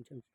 కొంచెం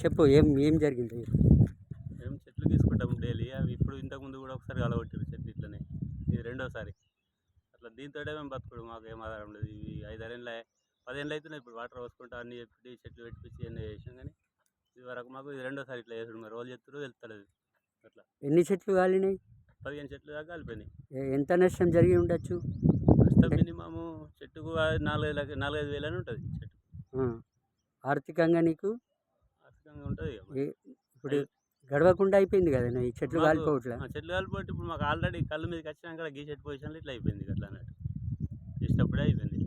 చెప్పు ఏం ఏం జరిగింది? మేము చెట్లు తీసుకుంటాము డైలీ. అవి ఇప్పుడు ఇంతకుముందు కూడా ఒకసారి కలగొట్టారు చెట్లు ఇట్లనే. ఇది రెండోసారి. అట్లా దీంతోటే మేము బతుకుడు, మాకు ఏం ఆధారం లేదు. ఇవి 5-6 ఏళ్ళ 10 ఏళ్ళు అవుతున్నాయి ఇప్పుడు వాటర్ పోసుకుంటా అన్ని చెప్పి చెట్లు పెట్టించి అన్నీ చేసాం. కానీ ఇది వరకు మాకు ఇది రెండోసారి ఇట్లా చేసుడు. మరి రోజు చెప్తారో తెలుస్తలేదు. అట్లా ఎన్ని చెట్లు కాలినాయి? 15 చెట్లు దాకా కాలిపోయినాయి. ఎంత నష్టం జరిగి ఉండొచ్చు? నష్టం మినిమము చెట్టుకు 4-5 వేలు అని ఉంటుంది చెట్టు. ఆర్థికంగా నీకు ఆర్థికంగా ఉంటుంది. ఇప్పుడు గడవకుండా అయిపోయింది కదా ఈ చెట్లు కాలిపోవట్లే. చెట్లు కాలిపోతే ఇప్పుడు మాకు ఆల్రెడీ కళ్ళు మీదకి వచ్చినాక గీ చెట్టు పొజిషన్లో ఇట్లా అయిపోయింది అట్లా అన్నట్టు. ఇష్టప్పుడే అయిపోయింది.